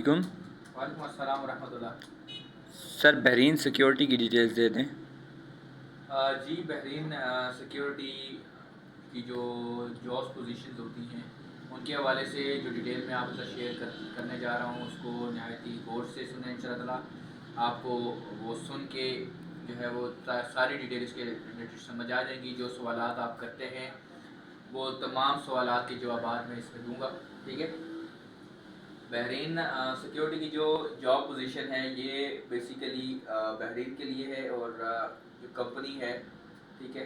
علیکم. وعلیکم السلام ورحمۃ اللہ. سر بحرین سیکیورٹی کی ڈیٹیلز دے دیں. جی بحرین سیکیورٹی کی جو جابس پوزیشنز ہوتی ہیں ان کے حوالے سے جو ڈیٹیل میں آپ کے ساتھ شیئر کرنے جا رہا ہوں اس کو نہایت ہی غور سے سنیں ان شاء اللہ تعالیٰ. آپ کو وہ سن کے جو ہے وہ ساری ڈیٹیل اس کے ریلیٹڈ سمجھ آ جائیں گی. جو سوالات آپ کرتے ہیں وہ تمام سوالات کے جوابات میں اس میں دوں گا. ٹھیک ہے. بحرین سیکیورٹی کی جو جاب پوزیشن ہے یہ بیسیکلی بحرین کے لیے ہے اور جو کمپنی ہے ٹھیک ہے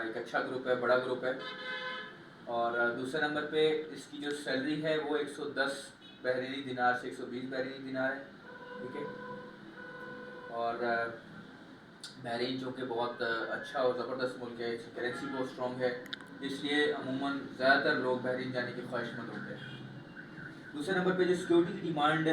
ایک اچھا گروپ ہے, بڑا گروپ ہے. اور دوسرے نمبر پہ اس کی جو سیلری ہے وہ 110 بحرینی دینار سے 120 بحرینی دینار ہے. ٹھیک ہے. اور بحرین جو کہ بہت اچھا اور زبردست ملک ہے, اس کی کرنسی بہت اسٹرانگ ہے, اس لیے عموماً زیادہ تر لوگ بحرین جانے کے خواہش مند ہوتے ہیں. دوسرے نمبر پہ جو سیکیورٹی کی ڈیمانڈ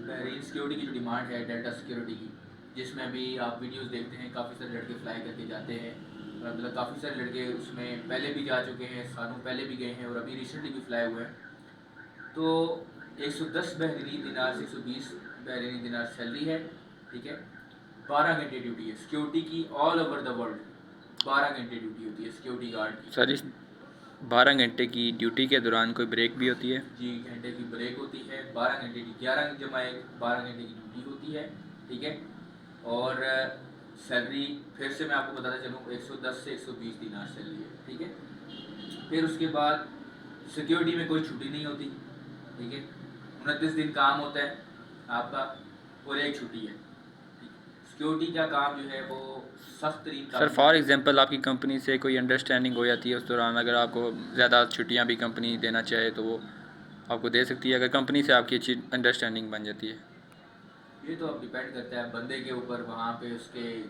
بحرین سیکیورٹی کی جو ڈیمانڈ ہے ڈیلٹا سیکیورٹی کی, جس میں ابھی آپ ویڈیوز دیکھتے ہیں کافی سارے لڑکے فلائی کر کے جاتے ہیں. مطلب کافی سارے لڑکے اس میں پہلے بھی جا چکے ہیں, سالوں پہلے بھی گئے ہیں اور ابھی ریسنٹلی بھی فلائی ہوئے ہیں. تو 110 بحرینی دینار سے 120 بحرینی دینار سیلری ہے. ٹھیک ہے. 12 گھنٹے ڈیوٹی ہے سیکیورٹی کی آل اوور دا ورلڈ. 12 گھنٹے ڈیوٹی ہوتی ہے سیکیورٹی گارڈ کی. سر اس 12 گھنٹے کی ڈیوٹی کے دوران کوئی بریک بھی ہوتی ہے؟ جی گھنٹے کی بریک ہوتی ہے. 12 گھنٹے کی 11 جمع 12 گھنٹے کی ڈیوٹی ہوتی ہے. ٹھیک ہے. اور سیلری پھر سے میں آپ کو بتاتا چلوں 110 سے 120 دینار سیلری ہے. ٹھیک ہے. پھر اس کے بعد سیکیورٹی میں کوئی چھٹی نہیں ہوتی. ٹھیک ہے. 29 دن کام ہوتا ہے آپ کا اور ایک چھٹی ہے. سیکیورٹی کا کام جو ہے وہ سخت ترین کام. سر فار ایگزامپل آپ کی کمپنی سے کوئی انڈرسٹینڈنگ ہو جاتی ہے اس دوران, اگر آپ کو زیادہ چھٹیاں بھی کمپنی دینا چاہے تو وہ آپ کو دے سکتی ہے اگر کمپنی سے آپ کی اچھی انڈرسٹینڈنگ بن جاتی ہے؟ یہ تو اب ڈیپینڈ کرتا ہے بندے کے اوپر, وہاں پہ اس کے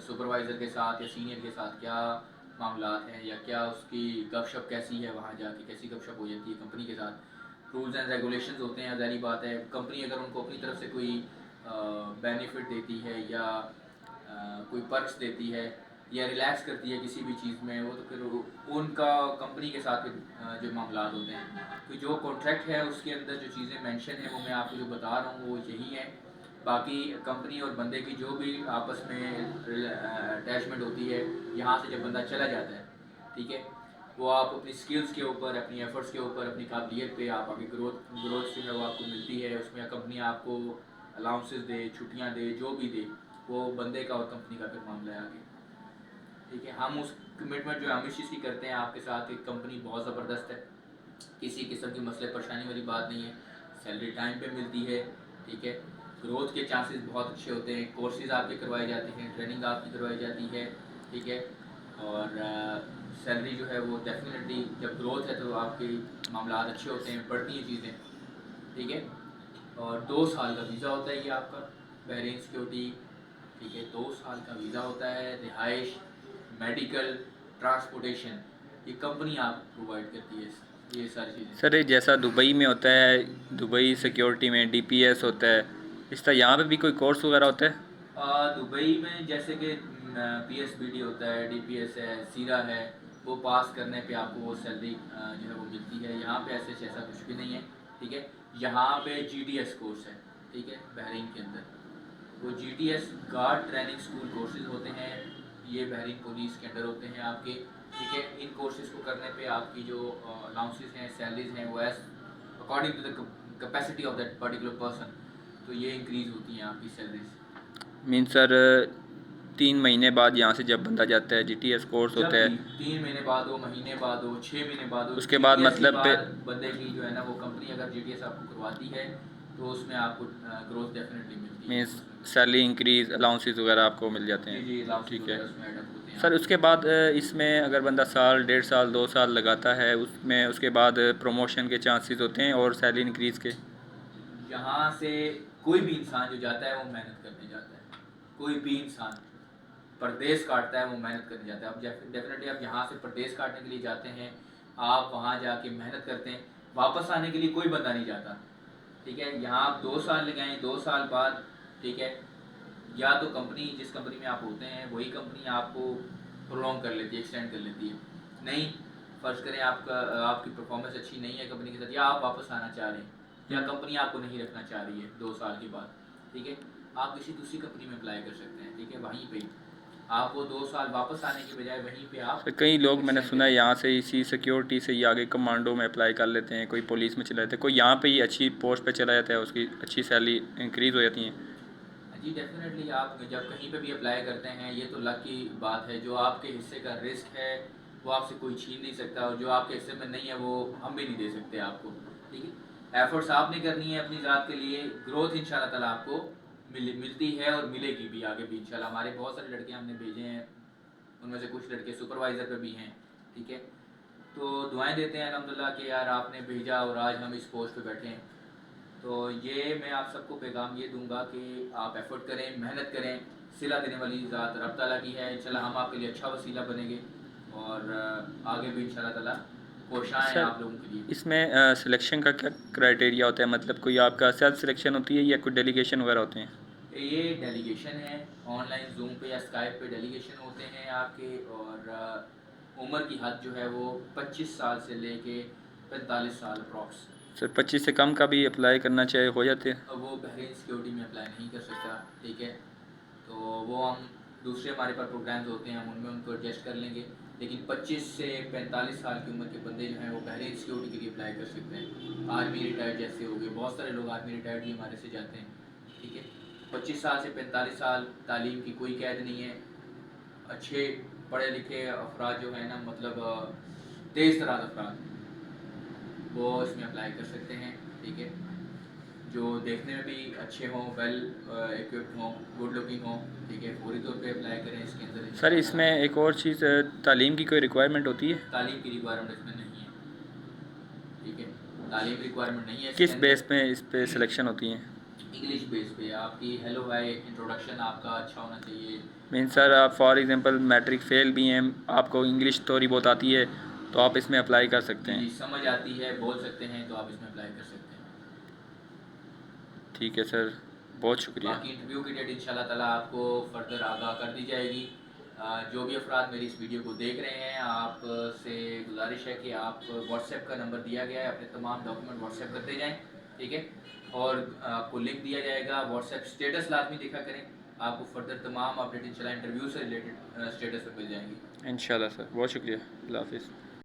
سپروائزر کے ساتھ یا سینئر کے ساتھ کیا معاملات ہیں یا کیا اس کی گپ شپ کیسی ہے, وہاں جا کے کیسی گپ شپ ہو جاتی ہے کمپنی کے ساتھ. رولز اینڈ ریگولیشنز ہوتے ہیں, ظاہری بات ہے کمپنی اگر ان کو اپنی طرف سے کوئی بینیفٹ دیتی ہے یا کوئی پرکس دیتی ہے یا ریلیکس کرتی ہے کسی بھی چیز میں, وہ تو پھر ان کا کمپنی کے ساتھ جو معاملات ہوتے ہیں. تو جو کانٹریکٹ ہے اس کے اندر جو چیزیں مینشن ہیں وہ میں آپ کو جو بتا رہا ہوں وہ یہی ہے. باقی کمپنی اور بندے کی جو بھی آپس میں اٹیچمنٹ ہوتی ہے یہاں سے جب بندہ چلا جاتا ہے ٹھیک ہے, وہ آپ اپنی سکلز کے اوپر, اپنی ایفرٹس کے اوپر, اپنی قابلیت پہ آپ کی گروتھ جو ہے وہ آپ کو ملتی ہے. اس میں کمپنی آپ کو الاؤنسز دے, چھٹیاں دے, جو بھی دے وہ بندے کا اور کمپنی کا پھر معاملہ ہے آگے. ٹھیک ہے. ہم اس کمٹمنٹ جو ہم اس چیز کی کرتے ہیں آپ کے ساتھ, ایک کمپنی بہت زبردست ہے, کسی قسم کی مسئلے پریشانی والی بات نہیں ہے, سیلری ٹائم پہ ملتی ہے. ٹھیک ہے. گروتھ کے چانسز بہت اچھے ہوتے ہیں, کورسز آپ کے کروائے جاتے ہیں, ٹریننگ آپ کی کروائی جاتی ہے. ٹھیک ہے. اور سیلری جو ہے وہ ڈیفینیٹلی جب گروتھ ہے تو آپ کے معاملات اچھے ہوتے ہیں, بڑھتی ہیں چیزیں. ٹھیک ہے. اور 2 سال کا ویزا ہوتا ہے یہ آپ کا بحرین سیکیورٹی. ٹھیک ہے. 2 سال کا ویزا ہوتا ہے. رہائش, میڈیکل, ٹرانسپورٹیشن یہ کمپنی آپ پرووائڈ کرتی ہے یہ ساری چیزیں. سر جیسا دبئی میں ہوتا ہے, دبئی سیکیورٹی میں ڈی پی ایس ہوتا ہے, اس طرح یہاں پہ بھی کوئی کورس وغیرہ ہوتا ہے؟ دبئی میں جیسے کہ پی ایس بی ڈی ہوتا ہے, ڈی پی ایس ہے, سیرا ہے, وہ پاس کرنے پہ آپ کو وہ سیلری جو ہے وہ ملتی ہے. یہاں پہ ایسا کچھ بھی نہیں ہے. ٹھیک ہے. یہاں پہ جی ٹی ایس کورس ہے. ٹھیک ہے. بحرین کے اندر وہ G T S guard training school courses ہوتے ہیں, یہ بحرین پولیس کے انڈر ہوتے ہیں آپ کے. ٹھیک ہے. ان کورسز کو کرنے پہ آپ کی جو الاؤنسز ہیں, سیلریز ہیں, وہ as according to the capacity of that particular person تو یہ انکریز ہوتی ہیں آپ کی سیلریز. مین سر 3 مہینے بعد یہاں سے جب بندہ جاتا ہے جی ٹی ایس کورس ہوتا ہے, 3 مہینے بعد ہو, مہینے بعد ہو, 6 مہینے بعد ہو, اس کے بعد مطلب بندے کی جو ہے نا وہ کمپنی اگر جی ٹی ایس آپ کو کرواتی ہے تو اس میں آپ کو گروتھ ڈیفینیٹلی ملتی ہے. مینس سیلری انکریز, الاؤنسز وغیرہ آپ کو مل جاتے ہیں. جی ٹھیک ہے. اس میں ایڈ اپ ہوتے ہیں. سر اس کے بعد اس میں اگر بندہ سال, 1.5 سال, 2 سال لگاتا ہے اس میں, اس کے بعد پروموشن کے چانسز ہوتے ہیں اور سیلری انکریز کے؟ یہاں سے کوئی بھی انسان جو جاتا ہے وہ محنت کرنے جاتا ہے. کوئی بھی انسان پردیس کاٹتا ہے وہ محنت کرنے جاتا ہے. اب ڈیفینیٹلی آپ یہاں سے پردیس کاٹنے کے لیے جاتے ہیں, آپ وہاں جا کے محنت کرتے ہیں, واپس آنے کے لیے کوئی بندہ نہیں جاتا. ٹھیک ہے. یہاں آپ 2 سال لگائیں, 2 سال بعد ٹھیک ہے یا تو کمپنی جس کمپنی میں آپ ہوتے ہیں وہی کمپنی آپ کو پرولونگ کر لیتی ہے, ایکسٹینڈ کر لیتی ہے. نہیں, فرض کریں آپ کی پرفارمنس اچھی نہیں ہے کمپنی کے ساتھ یا آپ واپس آنا چاہ رہے ہیں یا کمپنی آپ کو نہیں رکھنا چاہ رہی ہے 2 سال کے بعد، ٹھیک ہے، آپ کسی دوسری کمپنی میں اپلائی کر سکتے ہیں، ٹھیک ہے، وہیں پہ آپ وہ 2 سال واپس آنے کی بجائے وہیں پہ آپ کئی لوگ میں نے ایکسٹینڈ سنا ہے کریں۔ یہاں سے اسی سیکیورٹی سے ہی آگے کمانڈو میں اپلائی کر لیتے ہیں، کوئی پولیس میں چلا جاتا ہے، کوئی یہاں پہ ہی اچھی پوسٹ پہ چلا جاتا ہے، اس کی اچھی سیلری انکریز ہو جاتی ہیں۔ جی ڈیفینیٹلی آپ جب کہیں پہ بھی اپلائی کرتے ہیں یہ تو لک کی بات ہے، جو آپ کے حصے کا رسک ہے وہ آپ سے کوئی چھین نہیں سکتا، اور جو آپ کے حصے میں نہیں ہے وہ ہم بھی نہیں دے سکتے آپ کو، ٹھیک ہے، ایفرٹس آپ نے کرنی ہے اپنی ذات کے لیے، گروتھ ان شاء اللہ تعالیٰ آپ کو ملتی ہے اور ملے گی بھی آگے بھی انشاءاللہ۔ ہمارے بہت سارے لڑکے ہم نے بھیجے ہیں، ان میں سے کچھ لڑکے سپروائزر پہ بھی ہیں، ٹھیک ہے، تو دعائیں دیتے ہیں الحمدللہ کہ یار آپ نے بھیجا اور آج ہم اس پوسٹ پہ بیٹھے ہیں۔ تو یہ میں آپ سب کو پیغام یہ دوں گا کہ آپ ایفرٹ کریں، محنت کریں، صلہ دینے والی ذات رب تعالیٰ کی ہے، انشاءاللہ ہم آپ کے لیے اچھا وسیلہ بنیں گے، اور آگے بھی انشاءاللہ تعالیٰ کوشاں ہیں سر آپ لوگوں کے لیے۔ اس میں سلیکشن کا کیا کرائٹیریا ہوتا ہے، مطلب کوئی آپ کا سیلف سلیکشن ہوتی ہے یا کوئی ڈیلیگیشن وغیرہ ہوتے ہیں؟ یہ ڈیلیگیشن ہے، آن لائن زوم پہ یا اسکائپ پہ ڈیلیگیشن ہوتے ہیں آپ کے، اور عمر کی حد جو ہے وہ 25 سال سے لے کے 45 سال اپروکس۔ سر 25 سے کم کا بھی اپلائی کرنا چاہے ہو جاتے ہیں؟ وہ بحرین سیکیورٹی میں اپلائی نہیں کر سکتا، ٹھیک ہے، تو وہ ہم دوسرے ہمارے پاس پروگرامز ہوتے ہیں، ہم ان میں ان کو ایڈجسٹ کر لیں گے، لیکن 25 سے 45 سال کی عمر کے بندے جو ہیں وہ بحرین سیکیورٹی کے لیے اپلائی کر سکتے ہیں، آرمی ریٹائرڈ جیسے ہو گئے، بہت سارے لوگ آرمی ریٹائرڈ بھی ہمارے سے جاتے ہیں، ٹھیک ہے، 25 سال سے 45 سال تعلیم کی کوئی قید نہیں ہے، اچھے پڑھے لکھے افراد جو ہیں نا، مطلب تیز تراز افراد وہ اس میں اپلائی کر سکتے ہیں، ٹھیک ہے، جو دیکھنے میں بھی اچھے ہوں، ویل ایکوپڈ ہوں، گڈ لکنگ ہوں، ٹھیک ہے، فوری طور پہ اپلائی کریں اس کے اندر سر انشاءاللہ اس میں تعالیٰ۔ ایک اور چیز، تعلیم کی کوئی ریکوائرمنٹ ہوتی ہے؟ تعلیم کی ریکوائرمنٹ اس میں نہیں ہے، ٹھیک ہے، تعلیم ریکوائرمنٹ نہیں ہے اس کے کس اندر۔ بیس پہ اس پہ سلیکشن ہوتی ہیں؟ انگلش بیس پہ آپ کی ہیلو ہائی انٹروڈکشن آپ کا اچھا ہونا چاہیے۔ مین سر آپ فار ایگزامپل میٹرک فیل بھی ہیں، آپ کو انگلش تھوڑی بہت آتی ہے تو آپ اس میں اپلائی کر سکتے جی ہیں؟ جی سمجھ آتی ہے، بول سکتے ہیں، تو آپ اس میں اپلائی کر سکتے ہیں۔ ٹھیک ہے سر، بہت شکریہ۔ باقی انٹرویو کی ڈیٹ انشاءاللہ تعالیٰ آپ کو فردر آگاہ کر دی جائے گی۔ جو بھی افراد میری اس ویڈیو کو دیکھ رہے ہیں، آپ سے گزارش ہے کہ آپ واٹس ایپ کا نمبر دیا گیا ہے، اپنے تمام ڈاکومنٹ واٹس ایپ کرتے جائیں، ٹھیک ہے، اور آپ کو لنک دیا جائے گا، واٹس ایپ اسٹیٹس لازمی دیکھا کریں، آپ کو فردر تمام اپڈیٹ انشاءاللہ انٹرویو سے ریلیٹڈ اسٹیٹس پہ مل جائیں گی۔ انشاءاللہ سر، بہت شکریہ، اللہ حافظ۔